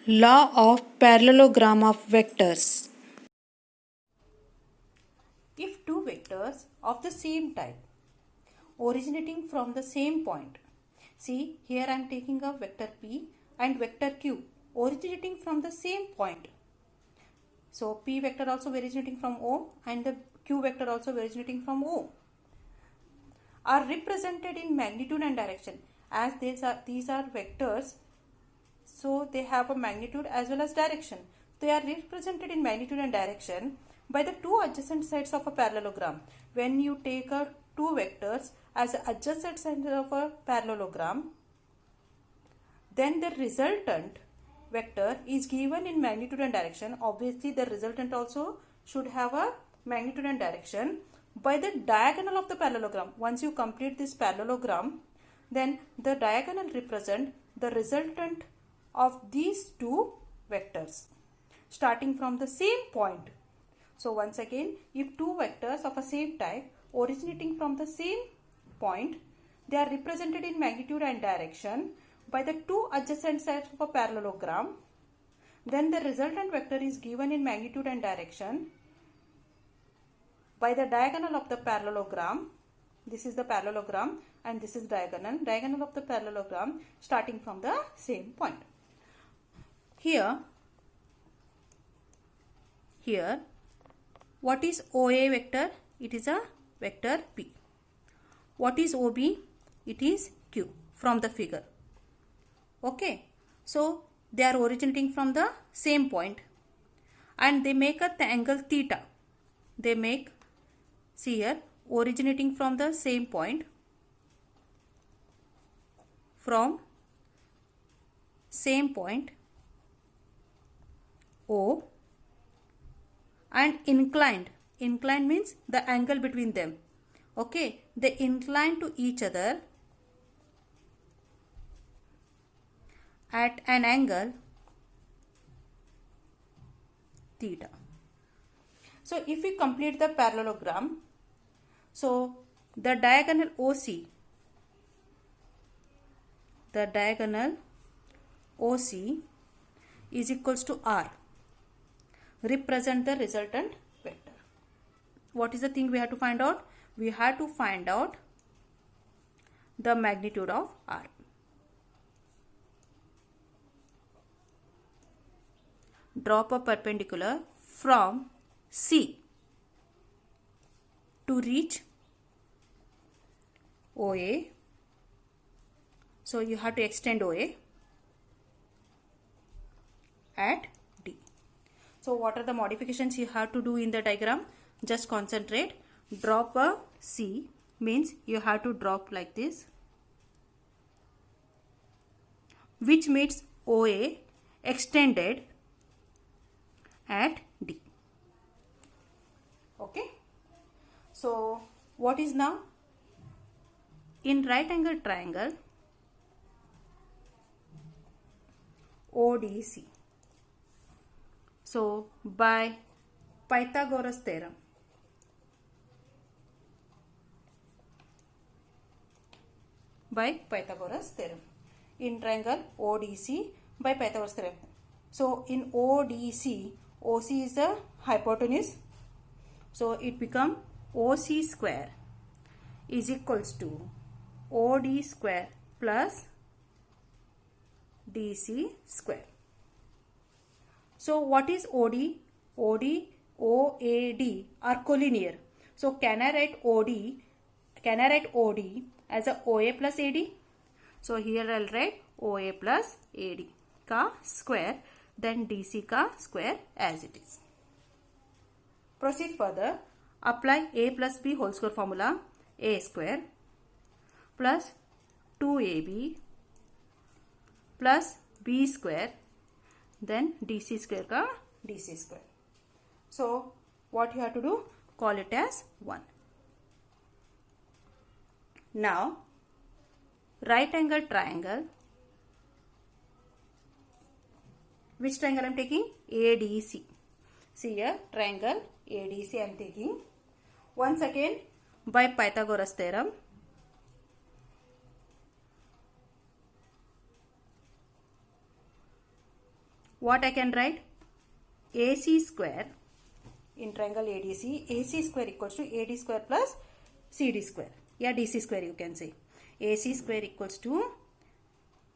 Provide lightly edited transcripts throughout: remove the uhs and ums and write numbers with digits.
Law of parallelogram of vectors. If two vectors of the same type originating from the same point, see here I am taking a vector P and vector Q originating from the same point. So P vector also originating from O and the Q vector also originating from O are represented in magnitude and direction. As these are vectors, so they have a magnitude as well as direction. They are represented in magnitude and direction by the two adjacent sides of a parallelogram. When you take two vectors as adjacent sides of a parallelogram, then the resultant vector is given in magnitude and direction. Obviously, the resultant also should have a magnitude and direction by the diagonal of the parallelogram. Once you complete this parallelogram, then the diagonal represent the resultant of these two vectors starting from the same point. So once again, if two vectors of a same type originating from the same point, they are represented in magnitude and direction by the two adjacent sides of a parallelogram, then the resultant vector is given in magnitude and direction by the diagonal of the parallelogram. This is the parallelogram and this is diagonal of the parallelogram starting from the same point. Here, what is OA vector? It is a vector P. What is OB? It is Q from the figure. Okay, so they are originating from the same point and they make a angle theta. They make, see here, originating from the same point, from same point O, and inclined means the angle between them. Okay, they incline to each other at an angle theta. So if we complete the parallelogram, so the diagonal OC is equals to R, represent the resultant vector. What is the thing we have to find out? We have to find out the magnitude of R. Drop a perpendicular from C to reach OA. So you have to extend OA at D. So what are the modifications you have to do in the diagram? Just concentrate. Drop a C means you have to drop like this, which means OA extended at D. Okay. So what is now? In right angle triangle ODC. So by Pythagoras theorem, in triangle ODC by Pythagoras theorem. So in ODC, OC is the hypotenuse, so it become OC square is equals to OD square plus DC square. So what is OD? OD, OAD are collinear. So can I write OD as a OA plus AD? So here I'll write OA plus AD ka square, then DC ka square as it is. Proceed further. Apply A plus B whole square formula. A square plus 2AB plus B square, then DC square ka DC square. So what you have to do? Call it as 1. Now right angle triangle. Which triangle I am taking? ADC. See here, triangle ADC I am taking. Once again, by Pythagoras theorem, what I can write? AC square in triangle ADC, AC square equals to AD square plus CD square. Yeah, DC square you can say. AC square equals to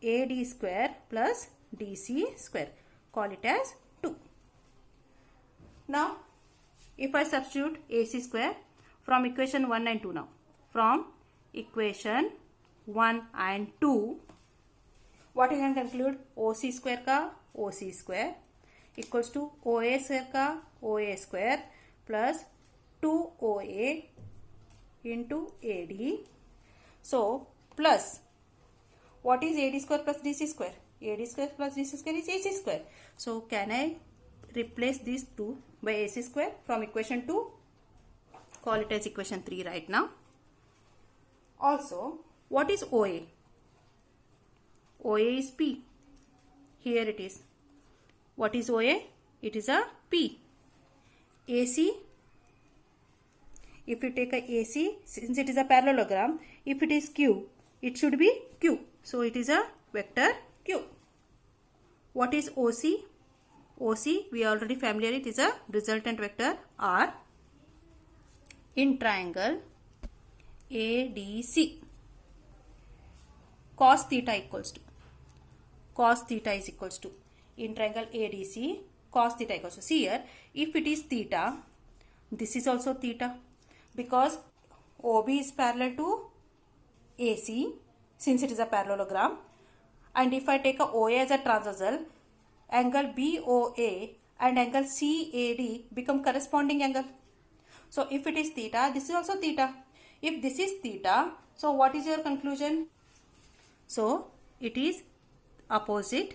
AD square plus DC square. Call it as 2. Now, if I substitute AC square from equation 1 and 2 now. From equation 1 and 2, what you can conclude? OC square का OC square equals to OA square का OA square plus 2OA into AD. So, plus what is AD square plus DC square? AD square plus DC square is AC square. So, can I replace these two by AC square from equation 2? Call it as equation 3 right now. Also, what is OA? OA is P. Here it is. What is OA? It is a P. AC, if you take a AC, since it is a parallelogram, if it is Q, it should be Q. So, it is a vector Q. What is OC? OC, we are already familiar, it is a resultant vector R in triangle ADC. Cos theta equals to, cos theta is equals to, in triangle ADC, cos theta equals to, see here, if it is theta, this is also theta, because OB is parallel to AC, since it is a parallelogram, and if I take a OA as a transversal, angle BOA and angle CAD become corresponding angle. So, if it is theta, this is also theta. If this is theta, so what is your conclusion? So, it is opposite,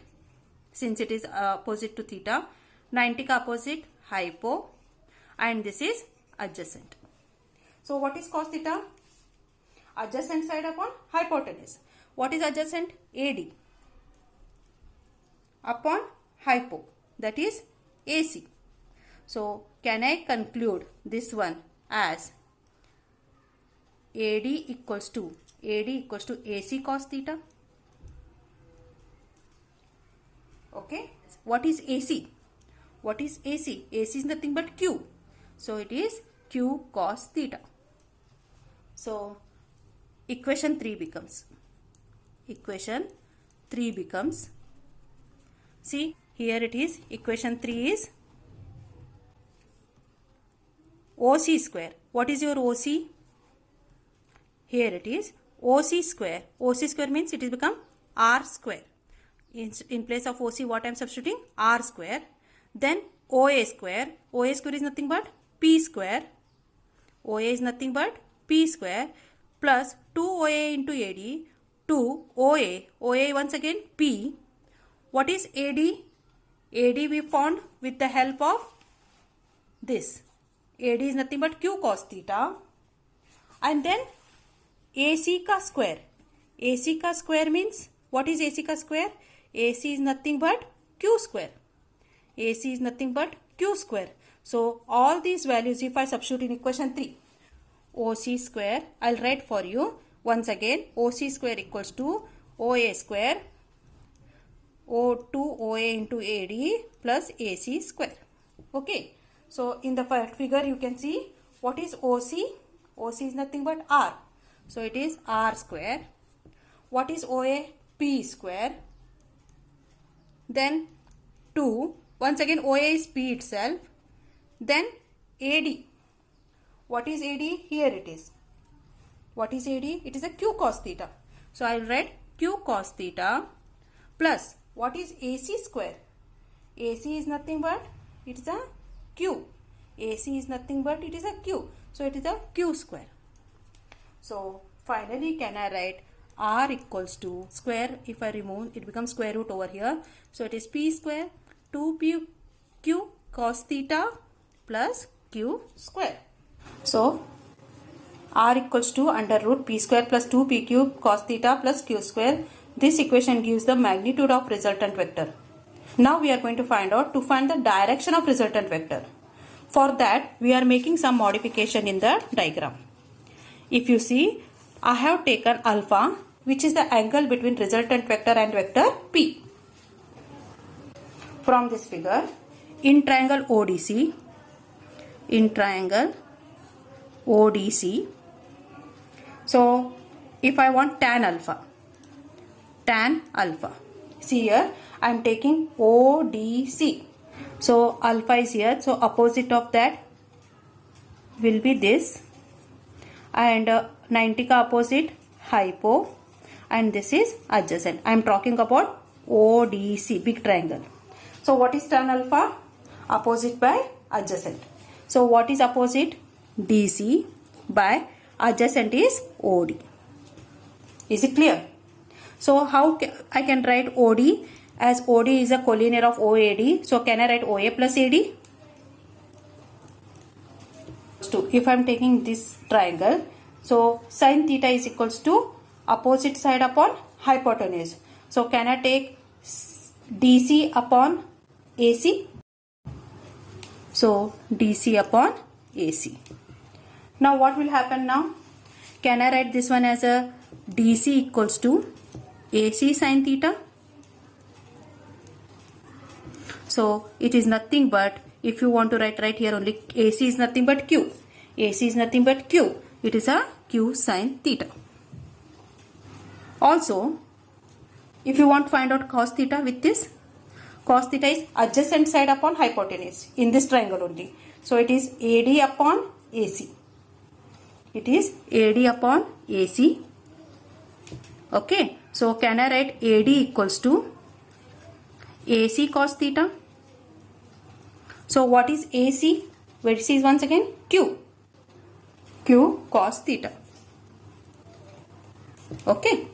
since it is opposite to theta, 90 ka opposite hypo, and this is adjacent. So, what is cos theta? Adjacent side upon hypotenuse. What is adjacent? AD upon hypo, that is AC. So, can I conclude this one as AD equals to AC cos theta? Okay. What is AC? What is AC? AC is nothing but Q. So, it is Q cos theta. So, equation 3 becomes, see here it is, equation 3 is OC square. What is your OC? Here it is OC square. OC square means it is become R square. In place of OC, what I am substituting? R square. Then OA square. OA square is nothing but P square. OA is nothing but P square plus 2OA into AD, 2 OA. OA once again P. What is AD? AD we found with the help of this. AD is nothing but Q cos theta. And then AC ka square. AC ka square means, what is AC ka square? AC is nothing but Q square. AC is nothing but Q square. So, all these values if I substitute in equation 3, OC square, I will write for you once again, OC square equals to OA square, O2OA into AD plus AC square. Okay. So, in the figure you can see what is OC? OC is nothing but R. So, it is R square. What is OA? P square. Then 2. Once again OA is P itself. Then AD. What is AD? Here it is. What is AD? It is a Q cos theta. So, I will write Q cos theta plus what is AC square? AC is nothing but it is a Q. AC is nothing but it is a Q. So, it is a Q square. So, finally can I write R equals to square, if I remove it becomes square root over here. So, it is P square 2P Q cos theta plus Q square. So, R equals to under root P square plus 2P cube cos theta plus Q square. This equation gives the magnitude of resultant vector. Now, we are going to find the direction of resultant vector. For that, we are making some modification in the diagram. If you see, I have taken alpha, which is the angle between resultant vector and vector P. from this figure in triangle ODC, so if I want tan alpha, see here I am taking ODC, so alpha is here, so opposite of that will be this, and 90 ka opposite hypo, and this is adjacent. I am talking about ODC, big triangle. So what is tan alpha? Opposite by adjacent. So what is opposite? DC by adjacent is OD. Is it clear? So how I can write OD, as OD is a collinear of OAD. So can I write OA plus AD? If I am taking this triangle, so sin theta is equals to opposite side upon hypotenuse. So can I take DC upon AC? So DC upon AC. Now what will happen now? Can I write this one as a DC equals to AC sin theta? So it is nothing but, if you want to write right here only, AC is nothing but Q. AC is nothing but Q. It is a Q sin theta. Also, if you want to find out cos theta with this, cos theta is adjacent side upon hypotenuse in this triangle only. So it is AD upon AC. It is AD upon AC. Okay. So can I write AD equals to AC cos theta? So what is AC? Which is once again Q. Q cos theta. Okay.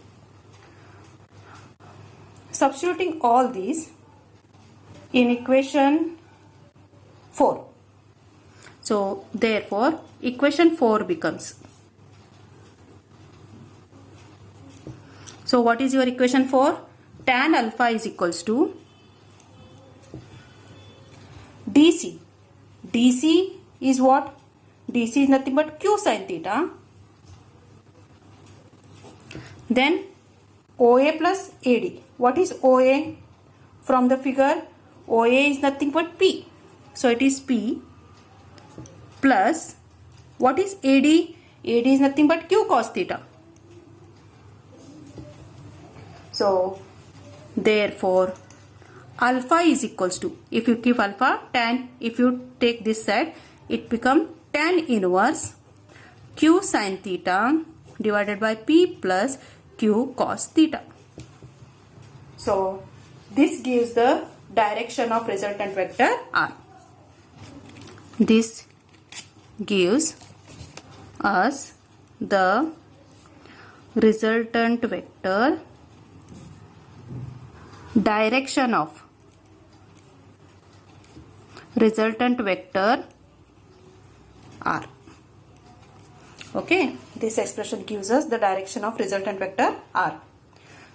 Substituting all these in equation 4. So therefore equation 4 becomes. So what is your equation 4? Tan alpha is equals to DC. DC is what? DC is nothing but Q sin theta. Then OA plus AD. What is OA? From the figure, OA is nothing but P. So it is P plus, what is AD? AD is nothing but Q cos theta. So therefore alpha is equals to, if you keep alpha, tan, if you take this side, it become tan inverse Q sin theta divided by P plus Q cos theta. So this gives the direction of resultant vector R. This gives us the resultant vector direction of resultant vector R. Okay, this expression gives us the direction of resultant vector R.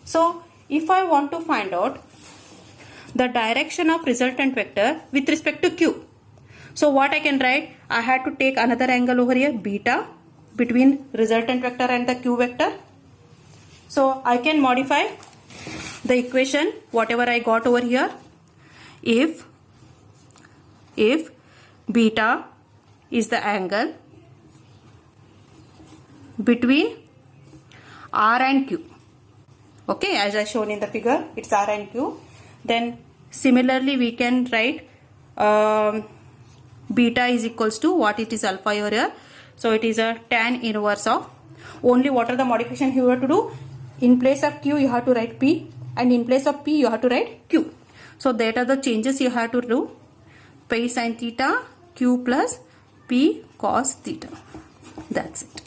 So if I want to find out the direction of resultant vector with respect to Q, so what I can write? I had to take another angle over here, beta, between resultant vector and the Q vector. So I can modify the equation whatever I got over here. If beta is the angle between R and Q, okay, as I shown in the figure, it's R and Q, then similarly we can write beta is equals to what, it is alpha over here, so it is a tan inverse of, only what are the modification you have to do? In place of Q you have to write P, and in place of P you have to write Q. So that are the changes you have to do. Pi sin theta Q plus P cos theta. That's it.